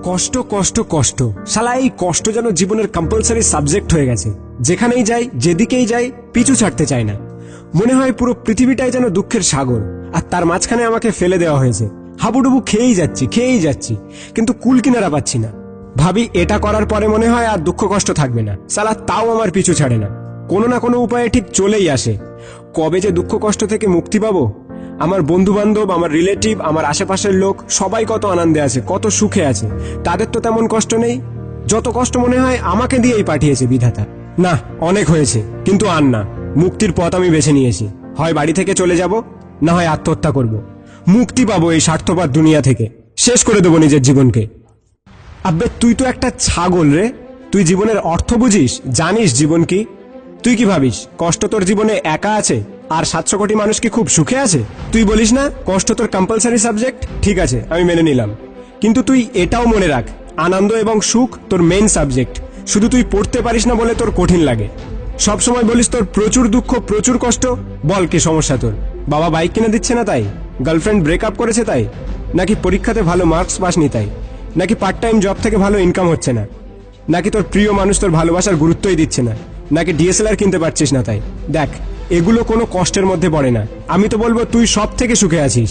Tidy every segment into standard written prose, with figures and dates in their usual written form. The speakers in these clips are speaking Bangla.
কষ্ট কষ্ট কষ্ট, শালা এই কষ্ট যেন জীবনের কম্পালসারি সাবজেক্ট হয়ে গেছে। যেখানেই যাই, যেদিকেই যাই, পিছু ছাড়তে চাই না। মনে হয় পুরো পৃথিবীটাই যেন দুঃখের সাগর, আর তার মাঝখানে আমাকে ফেলে দেওয়া হয়েছে। হাবুডুবু খেয়েই যাচ্ছি, কিন্তু কুল কিনারা পাচ্ছি না। ভাবি এটা করার পরে মনে হয় আর দুঃখ কষ্ট থাকবে না, শালা তাও আমার পিছু ছাড়ে না। কোনো না কোনো উপায়ে ঠিক চলেই আসে। কবে যে দুঃখ কষ্ট থেকে মুক্তি পাবো? আমার বন্ধু বান্ধব, আমার রিলেটিভ, আমার আশেপাশের লোক সবাই কত আনন্দে আছে, কত সুখে আছে। তাদের তো তেমন কষ্ট নেই। যত কষ্ট মনে হয় আমাকে দিয়েই পাঠিয়েছে বিধাতা। না, অনেক হয়েছে, কিন্তু আর না। মুক্তির পথ আমি বেছে নিয়েছি। হয় বাড়ি থেকে চলে যাব, না হয় আত্মহত্যা করব। মুক্তি পাবো এই স্বার্থপর দুনিয়া থেকে। শেষ করে দেবো নিজের জীবনকে। আব্বে তুই তো একটা ছাগল রে। তুই জীবনের অর্থ বুঝিস? জানিস জীবন কি? তুই কি ভাবিস কষ্ট তোর জীবনে একা আছে আর 700 কোটি মানুষ কি খুব সুখে আছে? তুই বলিস না কষ্ট তোর কম্পালসারি সাবজেক্ট, ঠিক আছে আমি মেনে নিলাম, কিন্তু তুই এটাও মনে রাখ আনন্দ এবং সুখ তোর মেইন সাবজেক্ট। শুধু তুই পড়তে পারিস না বলে তোর কঠিন লাগে। সব সময় বলিস তোর প্রচুর দুঃখ, প্রচুর কষ্ট। বল কি সমস্যা তোর? বাবা বাইক কিনে দিচ্ছে না তাই? গার্লফ্রেন্ড ব্রেকআপ করেছে তাই? নাকি পরীক্ষাতে ভালো মার্কস পাসনি তাই? নাকি পার্ট টাইম জব থেকে ভালো ইনকাম হচ্ছে না? নাকি তোর প্রিয় মানুষ তোর ভালোবাসার গুরুত্বই দিচ্ছে না? নাকি ডিএসএলআর কিনতে পারছিস না তাই? দেখ, এগুলো কোনো কষ্টের মধ্যে পড়ে না। আমি তো বলবো তুই সব থেকে সুখে আছিস।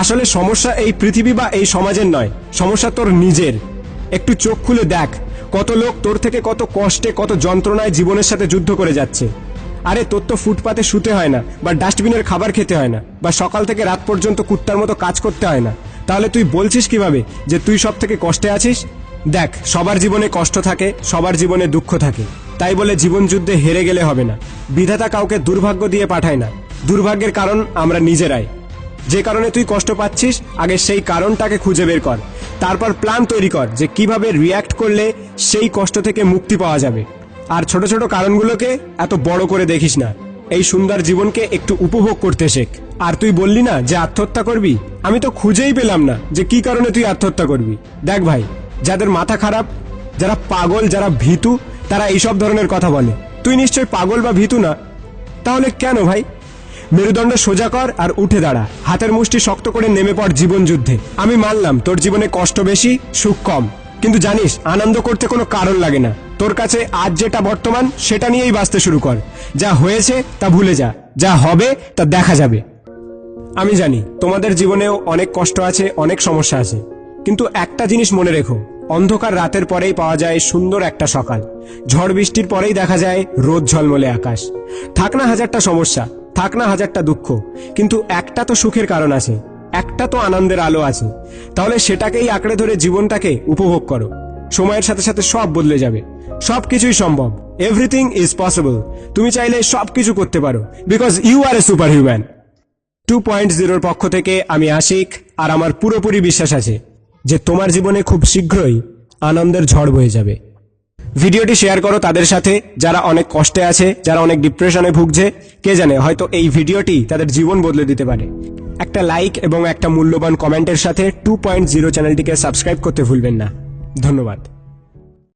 আসলে সমস্যা এই পৃথিবী বা এই সমাজের নয়, সমস্যা তোর নিজের। একটু চোখ খুলে দেখ, কত লোক তোর থেকে কত কষ্টে, কত যন্ত্রণায় জীবনের সাথে যুদ্ধ করে যাচ্ছে। আরে তোর তো ফুটপাতে শুতে হয় না, বা ডাস্টবিনের খাবার খেতে হয় না, বা সকাল থেকে রাত পর্যন্ত কুত্তার মতো কাজ করতে হয় না। তাহলে তুই বলছিস কিভাবে যে তুই সব থেকে কষ্টে আছিস? দেখ, সবার জীবনে কষ্ট থাকে, সবার জীবনে দুঃখ থাকে। তাই বলে জীবন যুদ্ধে হেরে গেলে হবে না। বিধাতা কাউকে দুর্ভাগ্য দিয়ে পাঠায় না। দুর্ভাগ্যের কারণ আমরা নিজেরাই। যে কারণে তুই কষ্ট পাচ্ছিস, আগে সেই কারণটাকে খুঁজে বের কর। তারপর প্ল্যান তৈরি কর যে কিভাবে রিয়্যাক্ট করলে সেই কষ্ট থেকে মুক্তি পাওয়া যাবে। আর ছোট ছোট কারণগুলোকে এত বড় করে দেখিস না। এই সুন্দর জীবনকে একটু উপভোগ করতে শেখ। আর তুই বললি না যে আত্মহত্যা করবি, আমি তো খুঁজেই পেলাম না যে কি কারণে তুই আত্মহত্যা করবি। দেখ ভাই, যাদের মাথা খারাপ, যারা পাগল, যারা ভীতু, তারা এইসব ধরনের কথা বলে। তুই নিশ্চয় পাগল বা ভীতু না। তাহলে কেন ভাই? মেরুদণ্ড সোজা কর আর উঠে দাঁড়া। হাতের মুষ্টি শক্ত করে নেমে পড় জীবন যুদ্ধে। আমি মানলাম তোর জীবনে কষ্ট বেশি, সুখ কম, কিন্তু জানিস আনন্দ করতে কোনো কারণ লাগে না। তোর কাছে আজ যেটা বর্তমান, সেটা নিয়েই বাঁচতে শুরু কর। যা হয়েছে তা ভুলে যা, যা হবে তা দেখা যাবে। আমি জানি তোমাদের জীবনেও অনেক কষ্ট আছে, অনেক সমস্যা আছে, কিন্তু একটা জিনিস মনে রেখো, অন্ধকার রাতের পরেই পাওয়া যায় সুন্দর একটা সকাল। ঝড় বৃষ্টির পরেই দেখা যায় রোদ ঝলমলে আকাশ। থাক না হাজারটা সমস্যা, থাক না হাজারটা দুঃখ, কিন্তু একটা তো সুখের কারণ আছে, একটা তো আনন্দের আলো আছে। তাহলে সেটাকেই আঁকড়ে ধরে জীবনটাকে উপভোগ করো। সময়ের সাথে সাথে সব বদলে যাবে। সবকিছুই সম্ভব। Everything is possible. তুমি চাইলে সবকিছু করতে পারো, because you are a superhuman. 2.0 পক্ষ থেকে আমি আশিক, আর আমার পুরোপুরি বিশ্বাস আছে যে তোমার জীবনে খুব শীঘ্রই আনন্দের ঝড় বয়ে যাবে। ভিডিওটি শেয়ার করো তাদের সাথে যারা অনেক কষ্টে আছে, যারা অনেক ডিপ্রেশনে ভুগছে। কে জানে, হয়তো এই ভিডিওটি তাদের জীবন বদলে দিতে পারে। একটা লাইক এবং একটা মূল্যবান কমেন্টের সাথে 2.0 চ্যানেলটিকে সাবস্ক্রাইব করতে ভুলবেন না। ধন্যবাদ।